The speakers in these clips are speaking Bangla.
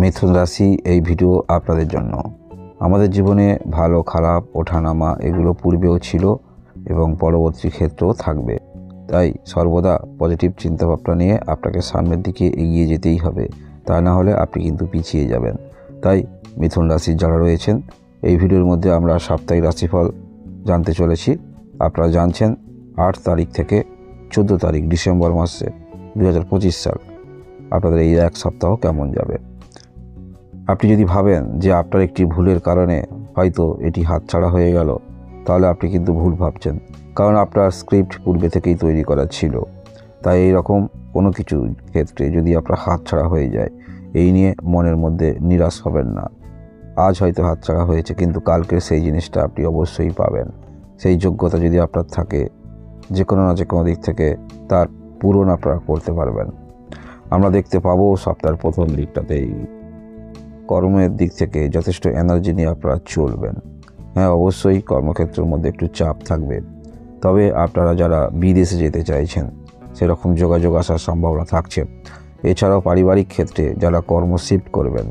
মিথুন রাশি এই ভিডিও আপনাদের জন্য। আমাদের জীবনে ভালো খারাপ ওঠানামা এগুলো পূর্বেও ছিল এবং পরবর্তী ক্ষেত্রেও থাকবে। তাই সর্বদা পজিটিভ চিন্তাভাবনা নিয়ে আপনাকে সামনের দিকে এগিয়ে যেতেই হবে, তা না হলে আপনি কিন্তু পিছিয়ে যাবেন। তাই মিথুন রাশির যারা রয়েছেন, এই ভিডিওর মধ্যে আমরা সাপ্তাহিক রাশিফল জানতে চলেছি। আপনারা জানছেন 8 তারিখ থেকে 14 তারিখ ডিসেম্বর মাসে 2025 সাল আপনাদের এই এক সপ্তাহ কেমন যাবে। আপনি যদি ভাবেন যে আপনার একটি ভুলের কারণে হয়তো এটি হাতছাড়া হয়ে গেল, তাহলে আপনি কিন্তু ভুল ভাবছেন, কারণ আপনার স্ক্রিপ্ট পূর্বে থেকেই তৈরি করা ছিল। তাই এই রকম কোনো কিছু ক্ষেত্রে যদি আপনার হাতছাড়া হয়ে যায়, এই নিয়ে মনের মধ্যে নিরাশ হবেন না। আজ হয়তো হাতছাড়া হয়েছে, কিন্তু কালকে সেই জিনিসটা আপনি অবশ্যই পাবেন। সেই যোগ্যতা যদি আপনার থাকে, যে কোনো না যে কোনো দিক থেকে তার পূরণ আপনারা করতে পারবেন। আমরা দেখতে পাবো সপ্তাহের প্রথম দিকটাতেই কর্মের দিক থেকে যথেষ্ট এনার্জি নিয়ে আপনারা চলবেন। হ্যাঁ, অবশ্যই কর্মক্ষেত্রের মধ্যে একটু চাপ থাকবে, তবে আপনারা যারা বিদেশে যেতে চাইছেন সেরকম যোগাযোগ আসার সম্ভাবনা থাকছে। এছাড়াও পারিবারিক ক্ষেত্রে যারা কর্ম শিফট করবেন,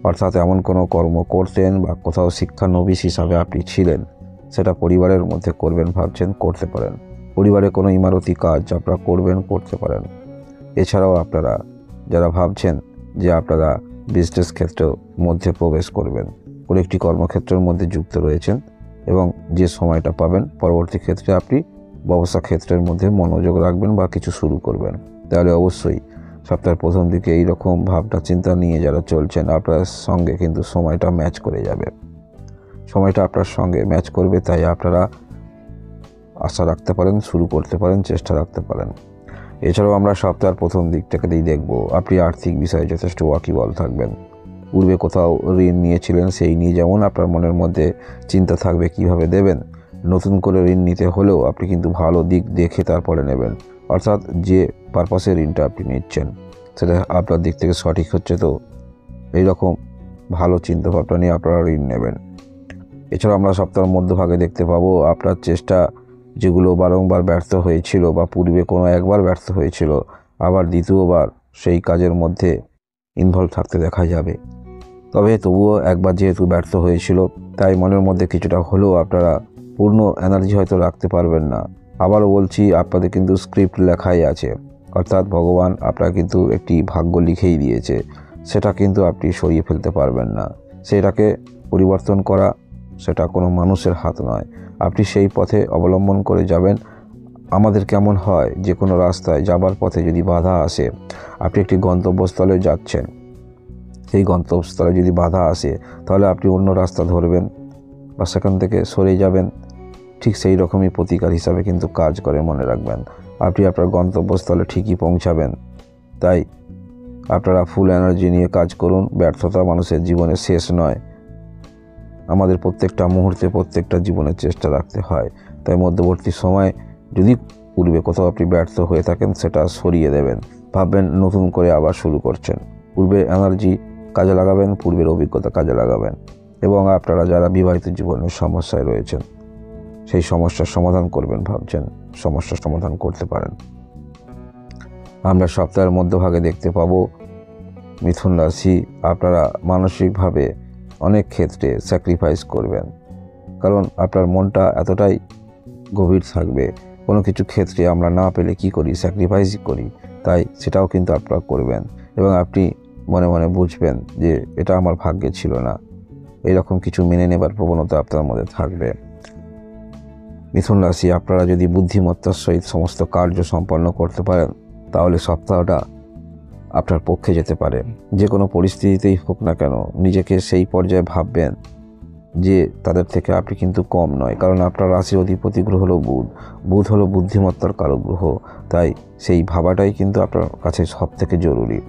অর্থাৎ এমন কোনো কর্ম করতেন বা কোথাও শিক্ষানবিশ হিসাবে আপনি ছিলেন, সেটা পরিবারের মধ্যে করবেন ভাবছেন, করতে পারেন। পরিবারে কোনো ইমারতি কাজ আপনারা করবেন, করতে পারেন। এছাড়াও আপনারা যারা ভাবছেন যে আপনারা বিজনেস ক্ষেত্রের মধ্যে প্রবেশ করবেন, কোনো একটি কর্মক্ষেত্রের মধ্যে যুক্ত রয়েছেন এবং যে সময়টা পাবেন পরবর্তী ক্ষেত্রে আপনি ব্যবসা ক্ষেত্রের মধ্যে মনোযোগ রাখবেন বা কিছু শুরু করবেন, তাহলে অবশ্যই সপ্তাহের প্রথম দিকে এইরকম ভাবনা চিন্তা নিয়ে যারা চলছেন, আপনার সঙ্গে কিন্তু সময়টা ম্যাচ করে যাবে। সময়টা আপনার সঙ্গে ম্যাচ করবে, তাই আপনারা আশা রাখতে পারেন, শুরু করতে পারেন, চেষ্টা রাখতে পারেন। এছাড়াও আমরা সপ্তাহের প্রথম দিকটাকেই দেখব আপনি আর্থিক বিষয়ে যথেষ্ট ওয়াকিবল থাকবেন। পূর্বে কোথাও ঋণ নিয়েছিলেন, সেই নিয়ে যেমন আপনার মনের মধ্যে চিন্তা থাকবে কিভাবে দেবেন। নতুন করে ঋণ নিতে হলেও আপনি কিন্তু ভালো দিক দেখে তারপরে নেবেন, অর্থাৎ যে পারপাসে ঋণটা আপনি নিচ্ছেন সেটা আপনার দিক থেকে সঠিক হচ্ছে, তো এইরকম ভালো চিন্তাভাবনা নিয়ে আপনারা ঋণ নেবেন। এছাড়াও আমরা সপ্তাহের মধ্যভাগে দেখতে পাবো আপনার চেষ্টা যেগুলো বারংবার ব্যর্থ হয়েছিল বা পূর্বে কোনো একবার ব্যর্থ হয়েছিল, আবার দ্বিতীয়বার সেই কাজের মধ্যে ইনভলভ থাকতে দেখা যাবে। তবে তবুও একবার যেহেতু ব্যর্থ হয়েছিল, তাই মনের মধ্যে কিছুটা হলেও আপনারা পূর্ণ এনার্জি হয়তো রাখতে পারবেন না। আবারও বলছি, আপনাদের কিন্তু স্ক্রিপ্ট লেখাই আছে, অর্থাৎ ভগবান আপনার কিন্তু একটি ভাগ্য লিখেই দিয়েছে, সেটা কিন্তু আপনি সরিয়ে ফেলতে পারবেন না। সেটাকে পরিবর্তন করা সেটা কোনো মানুষের হাত নয়। আপনি সেই পথে অবলম্বন করে যাবেন। আমাদের কেমন হয়, যে কোনো রাস্তায় যাবার পথে যদি বাধা আসে, আপনি একটি গন্তব্যস্থলে যাচ্ছেন, সেই গন্তব্যস্থলে যদি বাধা আসে, তাহলে আপনি অন্য রাস্তা ধরবেন বা সেখান থেকে সরে যাবেন। ঠিক সেই রকমই প্রতিকার হিসাবে কিন্তু কাজ করে, মনে রাখবেন। আপনি আপনার গন্তব্যস্থলে ঠিকই পৌঁছাবেন। তাই আপনারা ফুল এনার্জি নিয়ে কাজ করুন। ব্যর্থতা মানুষের জীবনে শেষ নয়, আমাদের প্রত্যেকটা মুহূর্তে প্রত্যেকটা জীবনের চেষ্টা রাখতে হয়। তাই মধ্যবর্তী সময় যদি পূর্বে কোথাও আপনি ব্যর্থ হয়ে থাকেন, সেটা সরিয়ে দেবেন, ভাববেন নতুন করে আবার শুরু করছেন। পূর্বের এনার্জি কাজে লাগাবেন, পূর্বের অভিজ্ঞতা কাজে লাগাবেন। এবং আপনারা যারা বিবাহিত জীবনের সমস্যায় রয়েছেন, সেই সমস্যার সমাধান করবেন ভাবছেন, সমস্যার সমাধান করতে পারেন। আমরা সপ্তাহের মধ্যভাগে দেখতে পাবো মিথুন রাশি আপনারা মানসিকভাবে অনেক ক্ষেত্রে স্যাক্রিফাইস করবেন, কারণ আপনার মনটা এতটাই গভীর থাকবে। কোনো কিছু ক্ষেত্রে আমরা না পেলে কি করি, স্যাক্রিফাইসই করি। তাই সেটাও কিন্তু আপনারা করবেন এবং আপনি মনে মনে বুঝবেন যে এটা আমার ভাগ্যে ছিল না। এরকম কিছু মেনে নেবার প্রবণতা আপনার মধ্যে থাকবে। মিথুন রাশি আপনারা যদি বুদ্ধিমত্তার সহিত সমস্ত কার্য সম্পন্ন করতে পারেন, তাহলে সপ্তাহটা আপনার পক্ষে যেতে পারে। যে কোনো পরিস্থিতিতেই হোক না কেন, নিজেকে সেই পর্যায়ে ভাববেন যে তাদের থেকে আপনি কিন্তু কম নয়, কারণ আপনার রাশির অধিপতি গ্রহ হলো বুধ। বুধ হলো বুদ্ধিমত্তার কারক গ্রহ, তাই সেই ভাবাটাই কিন্তু আপনার কাছে সব থেকে জরুরি।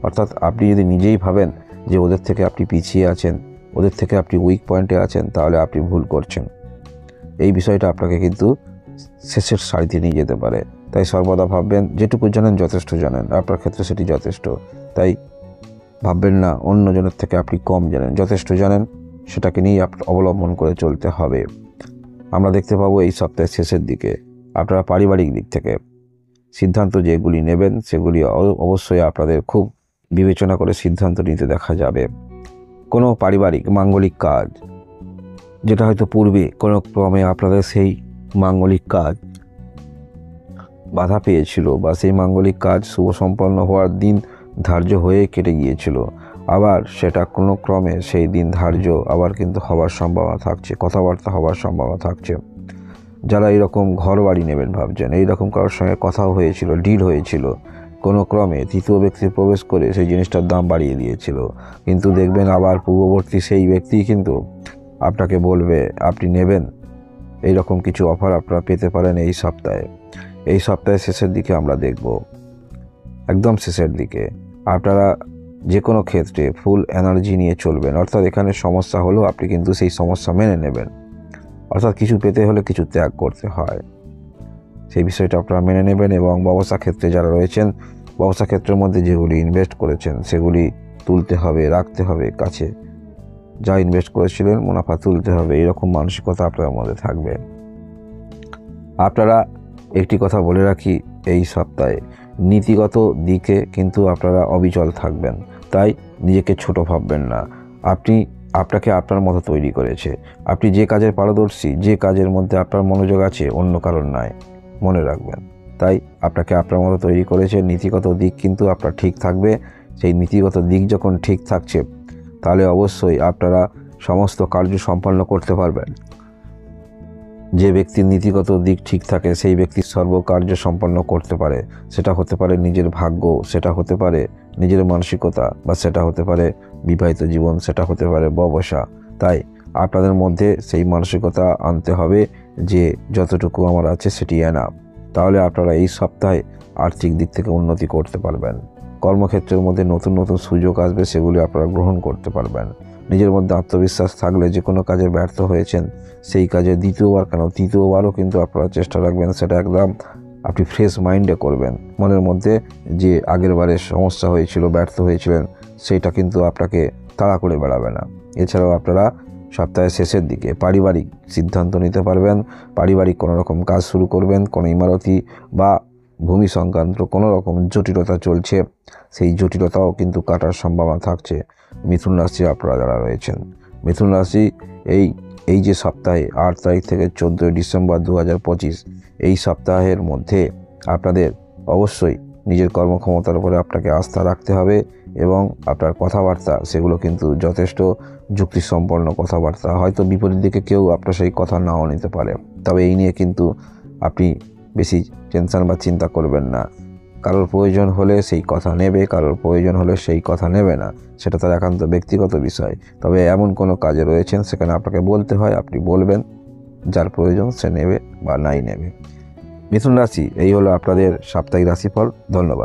অর্থাৎ আপনি যদি নিজেই ভাবেন যে ওদের থেকে আপনি পিছিয়ে আছেন, ওদের থেকে আপনি উইক পয়েন্টে আছেন, তাহলে আপনি ভুল করছেন। এই বিষয়টা আপনাকে কিন্তু শেষের সারিতে নিয়ে যেতে পারে। তাই সর্বদা ভাববেন যেটুকু জানেন যথেষ্ট জানেন, আপনার ক্ষেত্রে সেটি যথেষ্ট। তাই ভাববেন না অন্যজনের থেকে আপনি কম জানেন, যথেষ্ট জানেন, সেটাকে নিয়েই অবলম্বন করে চলতে হবে। আমরা দেখতে পাবো এই সপ্তাহের শেষের দিকে আপনারা পারিবারিক দিক থেকে সিদ্ধান্ত যেগুলি নেবেন, সেগুলি অবশ্যই আপনাদের খুব বিবেচনা করে সিদ্ধান্ত নিতে দেখা যাবে। কোনো পারিবারিক মাঙ্গলিক কাজ যেটা হয়তো পূর্বে কোনো ক্রমে আপনাদের সেই মাঙ্গলিক কাজ বাধা পেয়েছিল বা সেই মাঙ্গলিক কাজ শুভ সম্পন্ন হওয়ার দিন ধার্য হয়ে কেটে গিয়েছিল, আবার সেটা কোনো ক্রমে সেই দিন ধার্য আবার কিন্তু হওয়ার সম্ভাবনা থাকছে, কথাবার্তা হওয়ার সম্ভাবনা থাকছে। যারা এইরকম ঘর বাড়ি নেবেন ভাবছেন, এইরকম কারোর সঙ্গে কথাও হয়েছিল, ডিল হয়েছিল, কোনো ক্রমে তৃতীয় ব্যক্তি প্রবেশ করে সেই জিনিসটার দাম বাড়িয়ে দিয়েছিল, কিন্তু দেখবেন আবার পূর্ববর্তী সেই ব্যক্তি কিন্তু আপনাকে বলবে আপনি নেবেন। এইরকম কিছু অফার আপনারা পেতে পারেন এই সপ্তাহে। এই সপ্তাহের শেষের দিকে আমরা দেখব, একদম শেষের দিকে আপনারা যে কোনো ক্ষেত্রে ফুল এনার্জি নিয়ে চলবেন, অর্থাৎ এখানে সমস্যা হলেও আপনি কিন্তু সেই সমস্যা মেনে নেবেন, অর্থাৎ কিছু পেতে হলে কিছু ত্যাগ করতে হয়, সেই বিষয়টা আপনারা মেনে নেবেন। এবং ব্যবসা ক্ষেত্রে যারা রয়েছেন, ব্যবসা ক্ষেত্রের মধ্যে যেগুলি ইনভেস্ট করেছেন সেগুলি তুলতে হবে, রাখতে হবে কাছে, যা ইনভেস্ট করেছিলেন মুনাফা তুলতে হবে, এরকম মানসিকতা আপনাদের মধ্যে থাকবে। আপনারা একটি কথা বলে রাখি, এই সপ্তাহে নীতিগত দিকে কিন্তু আপনারা অবিচল থাকবেন, তাই নিজেকে ছোট ভাববেন না। আপনাকে আপনার মতো তৈরি করেছে, আপনি যে কাজের পারদর্শী, যে কাজের মধ্যে আপনার মনোযোগ আছে অন্য কারণ নয়, মনে রাখবেন। তাই আপনাকে আপনার মতো তৈরি করেছে, নীতিগত দিক কিন্তু আপনার ঠিক থাকবে। সেই নীতিগত দিক যখন ঠিক থাকছে তাহলে অবশ্যই আপনারা সমস্ত কার্য সম্পন্ন করতে পারবেন। যে ব্যক্তির নীতিগত দিক ঠিক থাকে সেই ব্যক্তি সর্বকার্য সম্পন্ন করতে পারে, সেটা হতে পারে নিজের ভাগ্য, সেটা হতে পারে নিজের মানসিকতা, বা সেটা হতে পারে বিবাহিত জীবন, সেটা হতে পারে ব্যবসা। তাই আপনাদের মধ্যে সেই মানসিকতা আনতে হবে যে যতটুকু আমার আছে সেটি এনাফ, তাহলে আপনারা এই সপ্তাহে আর্থিক দিক থেকে উন্নতি করতে পারবেন। কর্মক্ষেত্রের মধ্যে নতুন নতুন সুযোগ আসবে, সেগুলি আপনারা গ্রহণ করতে পারবেন। নিজের মধ্যে আত্মবিশ্বাস থাকলে যে কোনো কাজে ব্যর্থ হয়েছেন সেই কাজে তৃতীয়বারও কিন্তু আপনারা চেষ্টা রাখবেন, সেটা একদম আপনি ফ্রেশ মাইন্ডে করবেন। মনের মধ্যে যে আগের বারে সমস্যা হয়েছিল, ব্যর্থ হয়েছিলেন, সেইটা কিন্তু আপনাকে তাড়া করে বেড়াবে না। এছাড়াও আপনারা সপ্তাহের শেষের দিকে পারিবারিক সিদ্ধান্ত নিতে পারবেন, পারিবারিক কোনো রকম কাজ শুরু করবেন, কোনো ইমারতি বা ভূমি সংক্রান্ত কোনো রকম জটিলতা চলছে, সেই জটিলতাও কিন্তু কাটার সম্ভাবনা থাকছে। মিথুন রাশি আপনারা যারা রয়েছেন, মিথুন রাশি এই যে সপ্তাহে 8 তারিখ থেকে 14 ডিসেম্বর 2025 এই সপ্তাহের মধ্যে আপনাদের অবশ্যই নিজের কর্মক্ষমতার উপরে আপনাকে আস্থা রাখতে হবে, এবং আপনার কথাবার্তা সেগুলো কিন্তু যথেষ্ট যুক্তিসম্পন্ন কথাবার্তা। হয়তো বিপরীত দিকে কেউ আপনার সেই কথা নাও নিতে পারে, তবে এই নিয়ে কিন্তু আপনি বেশি টেনশন বা চিন্তা করবেন না। কারোর প্রয়োজন হলে সেই কথা নেবে, কারোর প্রয়োজন হলে সেই কথা নেবে না, সেটা তার একান্ত ব্যক্তিগত বিষয়। তবে এমন কোনো কাজে রয়েছেন সেখানে আপনাকে বলতে হয়, আপনি বলবেন, যার প্রয়োজন সে নেবে বা নাই নেবে। মিথুন রাশি, এই হলো আপনাদের সাপ্তাহিক রাশিফল। ধন্যবাদ।